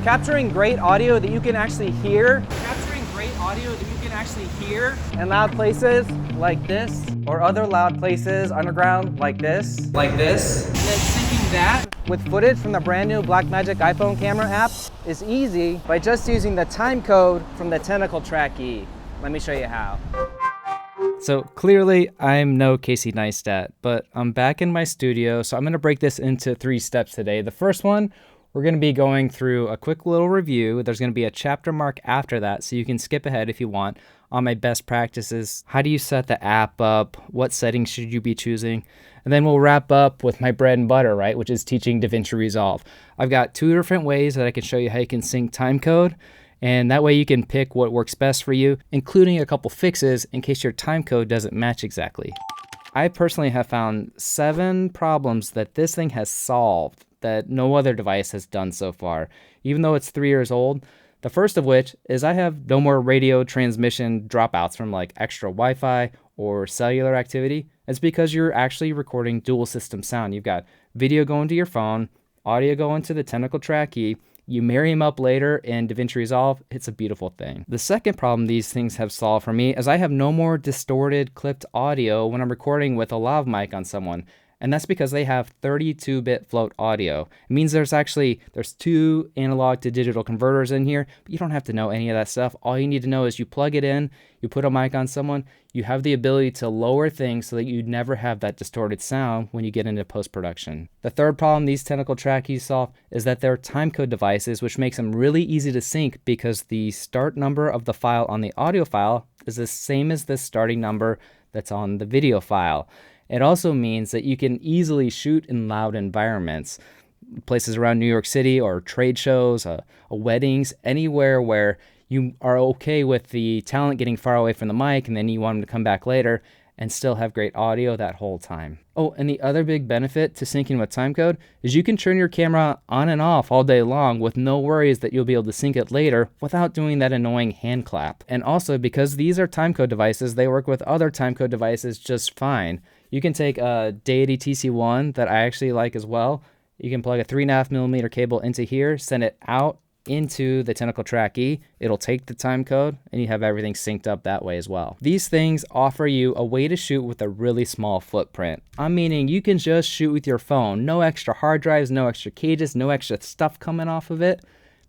Capturing great audio that you can actually hear. In loud places like this, or other loud places underground like this. And then syncing that with footage from the brand new Blackmagic iPhone camera app is easy by just using the timecode from the Tentacle Track E. Let me show you how. So clearly I'm no Casey Neistat, but I'm back in my studio, so I'm gonna break this into 3 steps today. The first one, we're gonna be going through a quick little review. There's gonna be a chapter mark after that, so you can skip ahead if you want, on my best practices. How do you set the app up? What settings should you be choosing? And then we'll wrap up with my bread and butter, right, which is teaching DaVinci Resolve. I've got 2 different ways that I can show you how you can sync timecode, and that way you can pick what works best for you, including a couple fixes in case your timecode doesn't match exactly. I personally have found 7 problems that this thing has solved that no other device has done so far, even though it's 3 years old. The first of which is I have no more radio transmission dropouts from like extra Wi-Fi or cellular activity. It's because you're actually recording dual system sound. You've got video going to your phone, audio going to the Tentacle Track E. You marry them up later in DaVinci Resolve, it's a beautiful thing. The second problem these things have solved for me is I have no more distorted clipped audio when I'm recording with a lav mic on someone. And that's because they have 32-bit float audio. It means there's 2 analog to digital converters in here, but you don't have to know any of that stuff. All you need to know is you plug it in, you put a mic on someone, you have the ability to lower things so that you never have that distorted sound when you get into post-production. The third problem these Tentacle Track E's solve is that they're timecode devices, which makes them really easy to sync because the start number of the file on the audio file is the same as the starting number that's on the video file. It also means that you can easily shoot in loud environments, places around New York City or trade shows, weddings, anywhere where you are okay with the talent getting far away from the mic and then you want them to come back later and still have great audio that whole time. Oh, and the other big benefit to syncing with timecode is you can turn your camera on and off all day long with no worries that you'll be able to sync it later without doing that annoying hand clap. And also, because these are timecode devices, they work with other timecode devices just fine. You can take a Deity TC1 that I actually like as well. You can plug a 3.5mm cable into here, send it out into the Tentacle Track E. It'll take the timecode and you have everything synced up that way as well. These things offer you a way to shoot with a really small footprint. I'm meaning you can just shoot with your phone. No extra hard drives, no extra cages, no extra stuff coming off of it,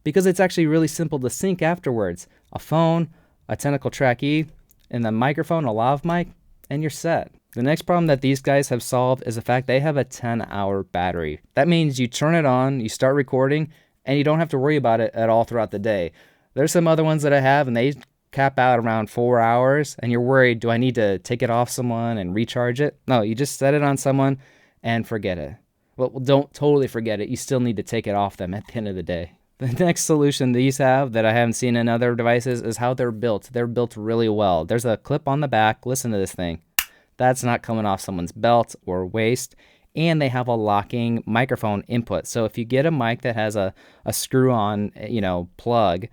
because it's actually really simple to sync afterwards. A phone, a Tentacle Track E, and the microphone, a lav mic, and you're set. The next problem that these guys have solved is the fact they have a 10-hour battery. That means you turn it on, you start recording, and you don't have to worry about it at all throughout the day. There's some other ones that I have, and they cap out around 4 hours, and you're worried, do I need to take it off someone and recharge it? No, you just set it on someone and forget it. Well, don't totally forget it. You still need to take it off them at the end of the day. The next solution these have that I haven't seen in other devices is how they're built. They're built really well. There's a clip on the back. Listen to this thing. That's not coming off someone's belt or waist. And they have a locking microphone input. So if you get a mic that has a screw-on, plug,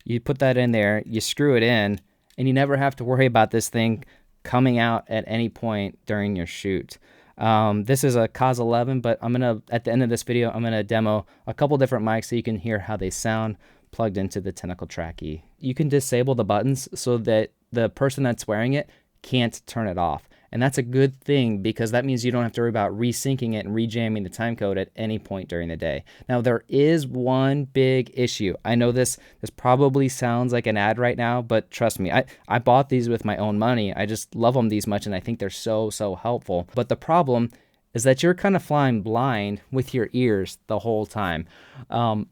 you put that in there, you screw it in, and you never have to worry about this thing coming out at any point during your shoot. This is a Cos 11, but at the end of this video, I'm gonna demo a couple different mics so you can hear how they sound plugged into the Tentacle Track E. You can disable the buttons so that the person that's wearing it can't turn it off. And that's a good thing because that means you don't have to worry about resyncing it and rejamming the timecode at any point during the day. Now, there is one big issue. I know this probably sounds like an ad right now, but trust me, I bought these with my own money. I just love them these much, and I think they're so helpful. But the problem is that you're kind of flying blind with your ears the whole time.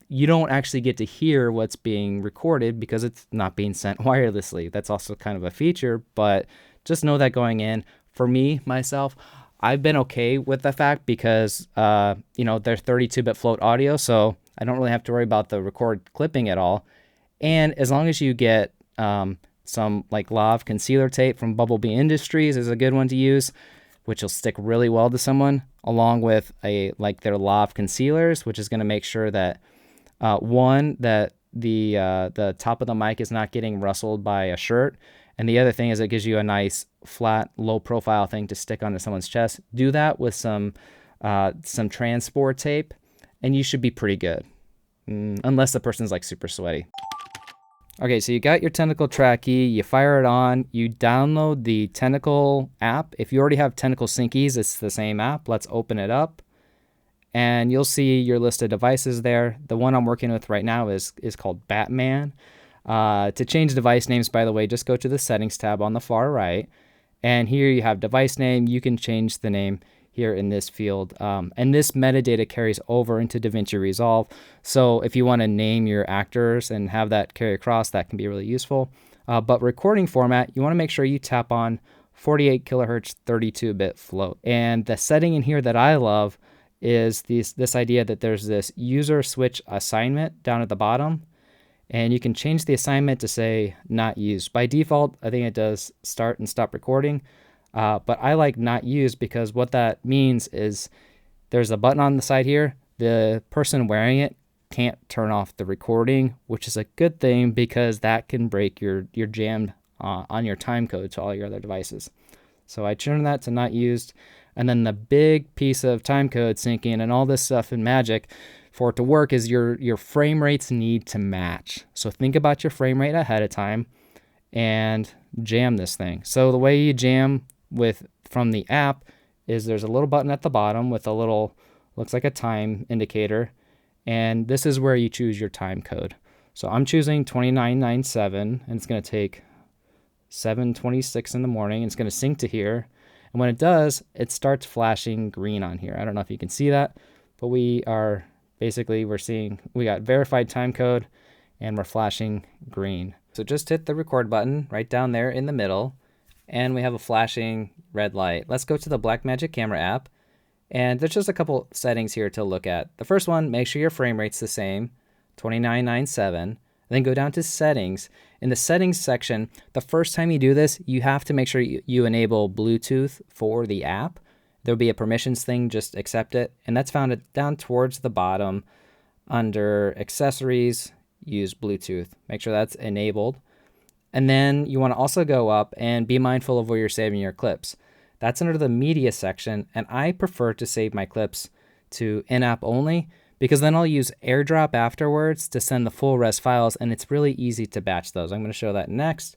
You don't actually get to hear what's being recorded because it's not being sent wirelessly. That's also kind of a feature, but just know that going in. For me, myself, I've been okay with the fact because, they're 32-bit float audio, so I don't really have to worry about the record clipping at all. And as long as you get some like Lav concealer tape from Bumblebee Industries is a good one to use, which will stick really well to someone, along with their Lav concealers, which is going to make sure that that the top of the mic is not getting rustled by a shirt. And the other thing is it gives you a nice flat, low profile thing to stick onto someone's chest. Do that with some transport tape and you should be pretty good. unless the person's like super sweaty. Okay, so you got your Tentacle track E, you fire it on, you download the Tentacle app. If you already have Tentacle Syncies, it's the same app. Let's open it up. And you'll see your list of devices there. The one I'm working with right now is called Batman. To change device names, by the way, just go to the Settings tab on the far right. And here you have device name. You can change the name here in this field. And this metadata carries over into DaVinci Resolve. So if you want to name your actors and have that carry across, that can be really useful. But recording format, you want to make sure you tap on 48 kilohertz 32-bit float. And the setting in here that I love is this idea that there's this user switch assignment down at the bottom. And you can change the assignment to say not used. By default, I think it does start and stop recording. But I like not used because what that means is there's a button on the side here. The person wearing it can't turn off the recording, which is a good thing because that can break your jam on your timecode to all your other devices. So I turn that to not used. And then the big piece of timecode syncing and all this stuff in Magic for it to work is your frame rates need to match. So think about your frame rate ahead of time and jam this thing. So the way you jam from the app is there's a little button at the bottom with a little, looks like a time indicator. And this is where you choose your time code. So I'm choosing 2997 and it's going to take 7:26 in the morning. It's going to sync to here. And when it does, it starts flashing green on here. I don't know if you can see that, but we're seeing, we got verified time code and we're flashing green. So just hit the record button right down there in the middle and we have a flashing red light. Let's go to the Blackmagic Camera app and there's just a couple settings here to look at. The first one, make sure your frame rate's the same, 2997. Then go down to settings. In the settings section, the first time you do this, you have to make sure you enable Bluetooth for the app. There'll be a permissions thing, just accept it. And that's found down towards the bottom under accessories, use Bluetooth. Make sure that's enabled. And then you want to also go up and be mindful of where you're saving your clips. That's under the media section. And I prefer to save my clips to in-app only, because then I'll use AirDrop afterwards to send the full res files, and it's really easy to batch those. I'm going to show that next.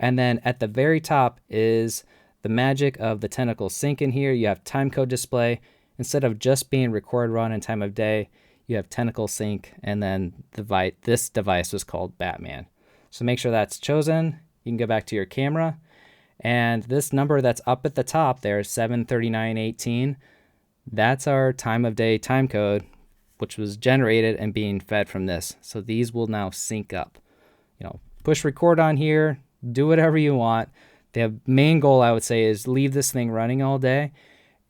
And then at the very top is the magic of the Tentacle sync in here. You have timecode display. Instead of just being record, run, and time of day, you have Tentacle sync, and then this device was called Batman. So make sure that's chosen. You can go back to your camera, and this number that's up at the top there is 7:39:18. That's our time of day timecode, which was generated and being fed from this. So these will now sync up. Push record on here, do whatever you want. The main goal, I would say, is leave this thing running all day.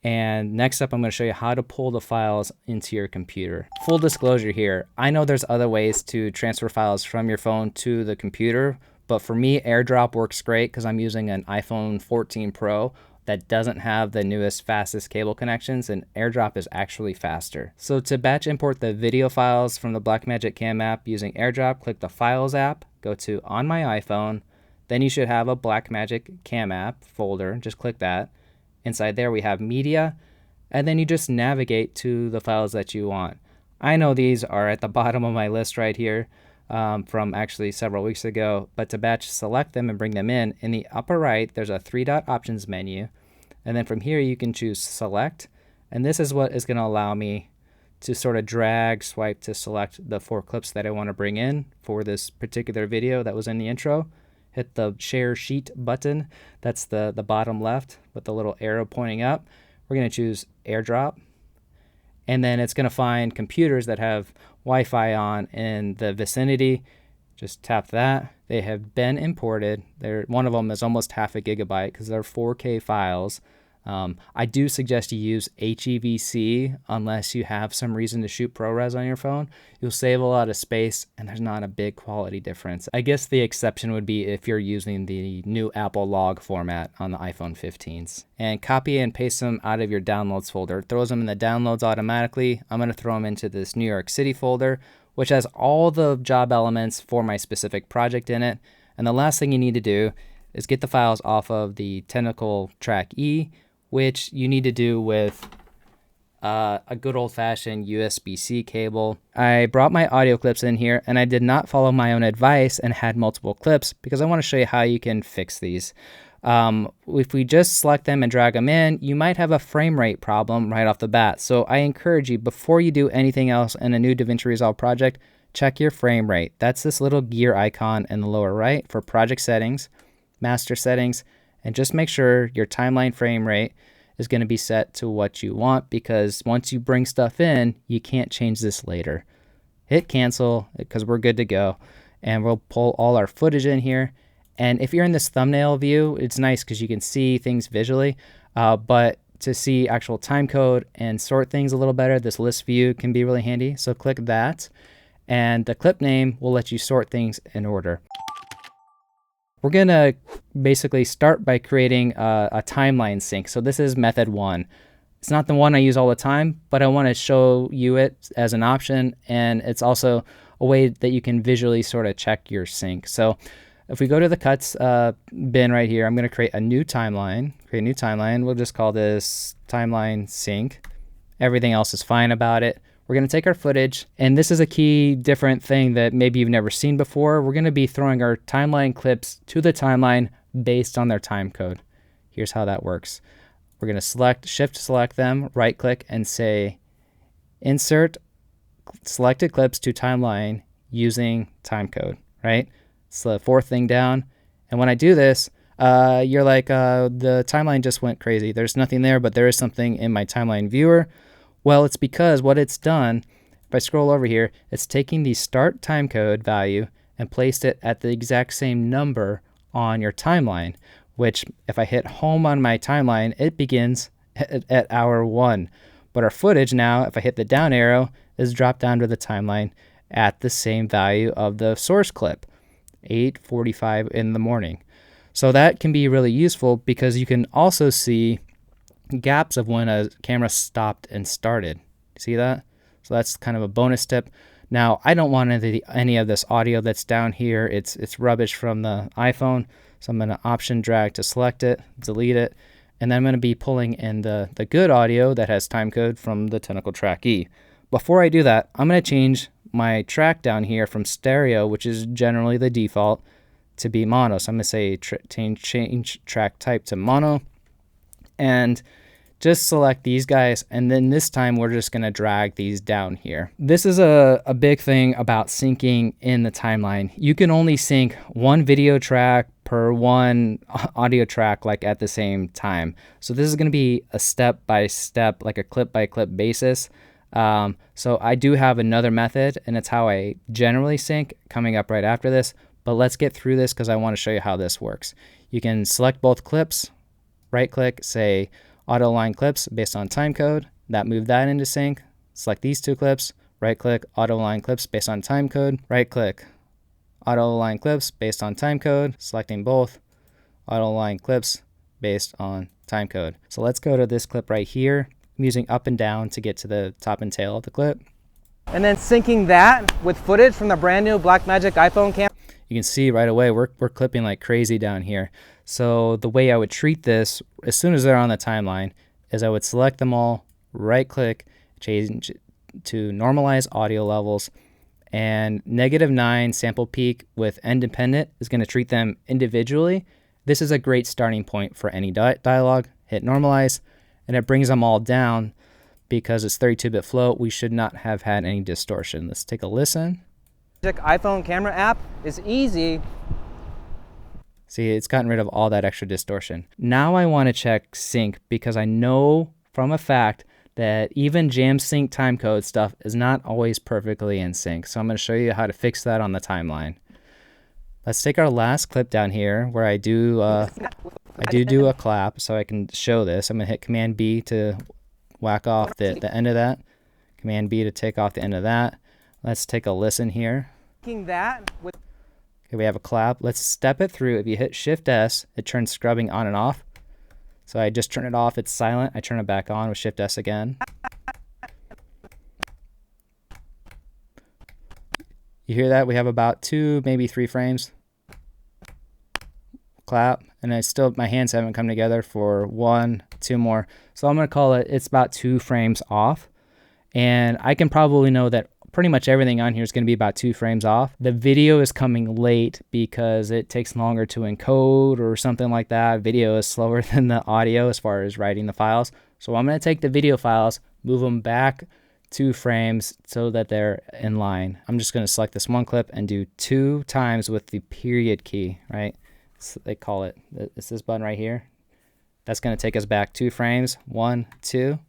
And next up, I'm going to show you how to pull the files into your computer. Full disclosure here, I know there's other ways to transfer files from your phone to the computer, but for me, AirDrop works great because I'm using an iPhone 14 Pro that doesn't have the newest, fastest cable connections, and AirDrop is actually faster. So to batch import the video files from the Blackmagic Cam app using AirDrop, click the Files app, go to On My iPhone, then you should have a Blackmagic Cam app folder, just click that. Inside there we have Media, and then you just navigate to the files that you want. I know these are at the bottom of my list right here from actually several weeks ago, but to batch, select them and bring them in. In the upper right, there's a 3-dot options menu. And then from here, you can choose select. And this is what is going to allow me to sort of drag, swipe to select the 4 clips that I want to bring in for this particular video that was in the intro. Hit the share sheet button. That's the bottom left with the little arrow pointing up. We're going to choose AirDrop. And then it's going to find computers that have Wi-Fi on in the vicinity. Just tap that. They have been imported. One of them is almost half a gigabyte because they're 4K files. I do suggest you use HEVC unless you have some reason to shoot ProRes on your phone. You'll save a lot of space and there's not a big quality difference. I guess the exception would be if you're using the new Apple log format on the iPhone 15s. And copy and paste them out of your downloads folder. It throws them in the downloads automatically. I'm going to throw them into this New York City folder, which has all the job elements for my specific project in it. And the last thing you need to do is get the files off of the Tentacle Track E, which you need to do with a good old-fashioned USB-C cable. I brought my audio clips in here, and I did not follow my own advice and had multiple clips because I want to show you how you can fix these. If we just select them and drag them in, you might have a frame rate problem right off the bat. So I encourage you, before you do anything else in a new DaVinci Resolve project, check your frame rate. That's this little gear icon in the lower right for project settings, master settings, and just make sure your timeline frame rate is going to be set to what you want, because once you bring stuff in, you can't change this later. Hit cancel because we're good to go, and we'll pull all our footage in here. And if you're in this thumbnail view, it's nice because you can see things visually, but to see actual time code and sort things a little better, this list view can be really handy. So click that, and the clip name will let you sort things in order. We're gonna basically start by creating a timeline sync. So this is method 1. It's not the one I use all the time, but I want to show you it as an option, and it's also a way that you can visually sort of check your sync. So if we go to the cuts bin right here, I'm going to create a new timeline. Create a new timeline. We'll just call this timeline sync. Everything else is fine about it. We're going to take our footage, and this is a key different thing that maybe you've never seen before. We're going to be throwing our timeline clips to the timeline based on their time code. Here's how that works. We're going to shift select them, right click, and say insert selected clips to timeline using timecode, right? It's the fourth thing down. And when I do this, you're like, the timeline just went crazy. There's nothing there, but there is something in my timeline viewer. Well, it's because what it's done, if I scroll over here, it's taking the start timecode value and placed it at the exact same number on your timeline, which if I hit home on my timeline, it begins at hour 1. But our footage now, if I hit the down arrow, is dropped down to the timeline at the same value of the source clip. 8:45 in the morning. So that can be really useful because you can also see gaps of when a camera stopped and started. See that? So that's kind of a bonus tip. Now, I don't want any of this audio that's down here. It's rubbish from the iPhone. So I'm going to option drag to select it, delete it, and then I'm going to be pulling in the good audio that has timecode from the Tentacle Track E. Before I do that, I'm going to change my track down here from stereo, which is generally the default, to be mono. So I'm going to say change track type to mono, and just select these guys, and then this time we're just going to drag these down here. This is a big thing about syncing in the timeline. You can only sync one video track per one audio track, like at the same time. So this is going to be a step-by-step, like a clip-by-clip basis. So I do have another method, and it's how I generally sync, coming up right after this. But let's get through this because I want to show you how this works. You can select both clips, right click, say auto align clips based on timecode. That moved that into sync. Select these two clips, right click, auto align clips based on timecode. Right click, auto align clips based on timecode. Selecting both, auto align clips based on timecode. So let's go to this clip right here. I'm using up and down to get to the top and tail of the clip. And then syncing that with footage from the brand new Blackmagic iPhone cam. You can see right away we're clipping like crazy down here. So the way I would treat this, as soon as they're on the timeline, is I would select them all, right click, change to normalize audio levels, and -9 sample peak with independent is going to treat them individually. This is a great starting point for any dialogue. Hit normalize, and it brings them all down. Because it's 32-bit float, we should not have had any distortion. Let's take a listen. iPhone camera app is easy. See, it's gotten rid of all that extra distortion. Now I want to check sync because I know from a fact that even jam sync timecode stuff is not always perfectly in sync. So I'm going to show you how to fix that on the timeline. Let's take our last clip down here where I do a clap so I can show this. I'm going to hit Command B to whack off the end of that. Command B to take off the end of that. Let's take a listen here. Okay, we have a clap. Let's step it through. If you hit Shift S, it turns scrubbing on and off. So I just turn it off, it's silent. I turn it back on with Shift S again. You hear that? We have about 2, maybe 3 frames. clap, and my hands haven't come together for 1, 2 more. So I'm gonna call it's about 2 frames off. And I can probably know that pretty much everything on here is gonna be about 2 frames off. The video is coming late because it takes longer to encode or something like that. Video is slower than the audio as far as writing the files. So I'm gonna take the video files, move them back 2 frames so that they're in line. I'm just gonna select this one clip and do 2 times with the period key, right? So they call it, it's this button right here. That's gonna take us back 2 frames, 1, 2.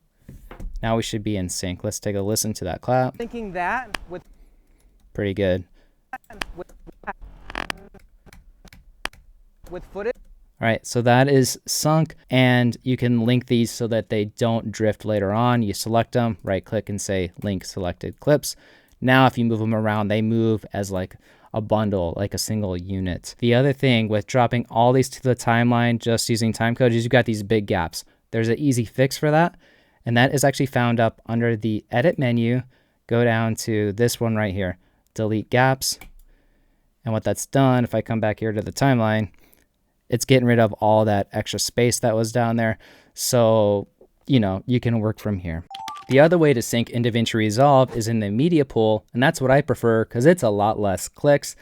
Now we should be in sync. Let's take a listen to that clap. Thinking that with pretty good. With footage. All right, so that is sunk, and you can link these so that they don't drift later on. You select them, right click and say link selected clips. Now if you move them around, they move as like a bundle, like a single unit. The other thing with dropping all these to the timeline just using timecode is you've got these big gaps. There's an easy fix for that, and that is actually found up under the edit menu. Go down to this one right here, delete gaps. And what that's done, if I come back here to the timeline, it's getting rid of all that extra space that was down there. So, you can work from here. The other way to sync in DaVinci Resolve is in the media pool, and that's what I prefer because it's a lot less clicks,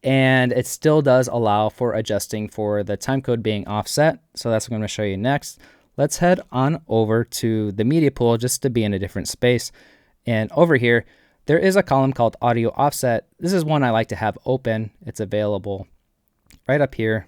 and it still does allow for adjusting for the timecode being offset. So that's what I'm going to show you next. Let's head on over to the media pool just to be in a different space. And over here, there is a column called audio offset. This is one I like to have open. It's available right up here.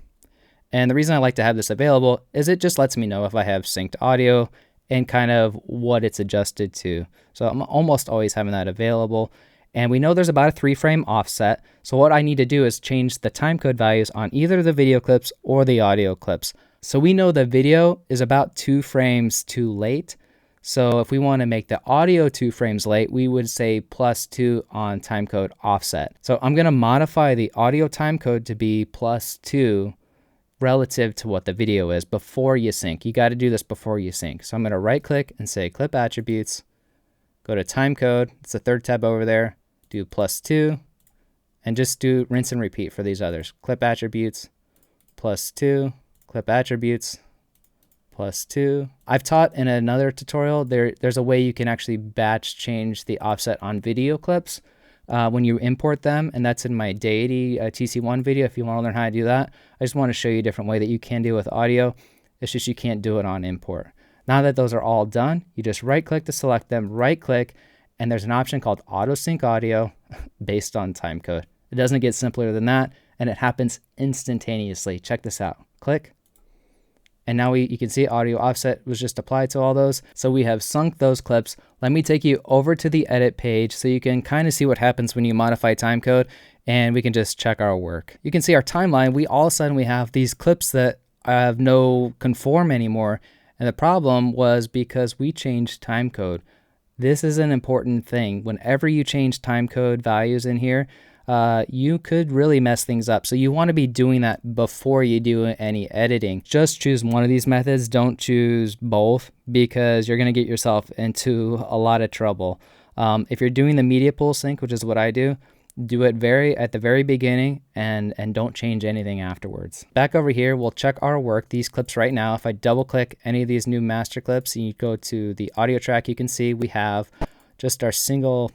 And the reason I like to have this available is it just lets me know if I have synced audio and kind of what it's adjusted to. So I'm almost always having that available. And we know there's about a 3 frame offset. So what I need to do is change the timecode values on either the video clips or the audio clips. So we know the video is about 2 frames too late. So if we want to make the audio 2 frames late, we would say +2 on timecode offset. So I'm going to modify the audio timecode to be +2 relative to what the video is before you sync. You got to do this before you sync. So I'm going to right click and say clip attributes, go to timecode. It's the 3rd tab over there. Do +2 and just do rinse and repeat for these others. Clip attributes, +2, clip attributes, +2. I've taught in another tutorial, there's a way you can actually batch change the offset on video clips when you import them, and that's in my Deity TC1 video if you want to learn how to do that. I just want to show you a different way that you can do it with audio. It's just you can't do it on import. Now that those are all done, you just right click to select them, right click, and there's an option called auto sync audio based on timecode. It doesn't get simpler than that, and it happens instantaneously. Check this out. Click. And now you can see audio offset was just applied to all those. So we have sunk those clips. Let me take you over to the edit page so you can kind of see what happens when you modify timecode, and we can just check our work. You can see our timeline. All of a sudden we have these clips that have no conform anymore. And the problem was because we changed timecode. This is an important thing. Whenever you change timecode values in here, you could really mess things up. So you want to be doing that before you do any editing. Just choose one of these methods. Don't choose both because you're going to get yourself into a lot of trouble. If you're doing the media pool sync, which is what I do it at the very beginning and don't change anything afterwards. Back over here, we'll check our work. These clips right now, if I double click any of these new master clips and you go to the audio track, you can see we have just our single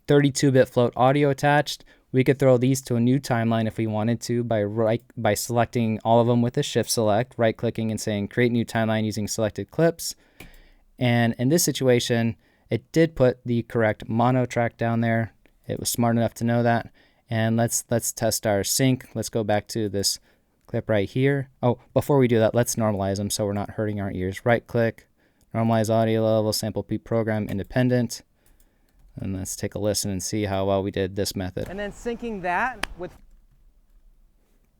32-bit float audio attached. We could throw these to a new timeline if we wanted to by selecting all of them with a shift select, right clicking and saying create new timeline using selected clips. And in this situation, it did put the correct mono track down there. It was smart enough to know that. And let's test our sync. Let's go back to this clip right here. Oh, before we do that, let's normalize them so we're not hurting our ears. Right click, normalize audio level, sample P program independent. And let's take a listen and see how well we did this method. And then syncing that with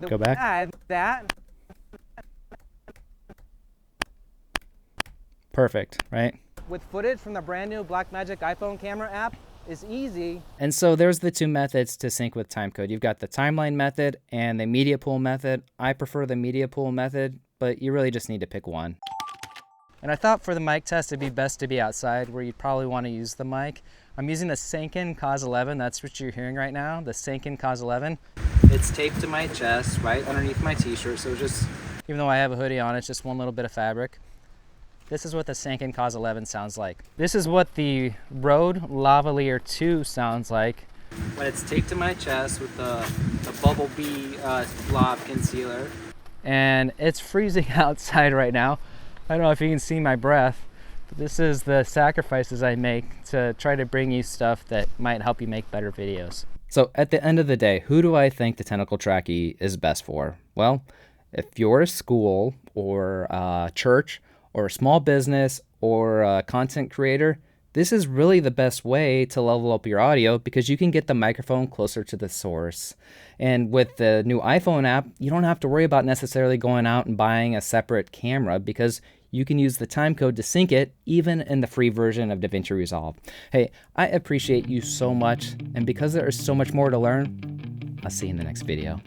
go back. That. Perfect, right? With footage from the brand new Blackmagic iPhone camera app is easy. And so there's the 2 methods to sync with timecode. You've got the timeline method and the media pool method. I prefer the media pool method, but you really just need to pick one. And I thought for the mic test, it'd be best to be outside where you'd probably want to use the mic. I'm using the Sanken Cos 11. That's what you're hearing right now, the Sanken Cos 11. It's taped to my chest, right underneath my t-shirt, so just, even though I have a hoodie on, it's just one little bit of fabric. This is what the Sanken Cos 11 sounds like. This is what the Rode Lavalier 2 sounds like when it's taped to my chest with the Bubble Bee blob concealer. And it's freezing outside right now. I don't know if you can see my breath, but this is the sacrifices I make to try to bring you stuff that might help you make better videos. So at the end of the day, who do I think the Tentacle Trackie is best for? Well, if you're a school or a church or a small business or a content creator, this is really the best way to level up your audio because you can get the microphone closer to the source. And with the new iPhone app, you don't have to worry about necessarily going out and buying a separate camera because you can use the timecode to sync it even in the free version of DaVinci Resolve. Hey, I appreciate you so much, and because there is so much more to learn, I'll see you in the next video.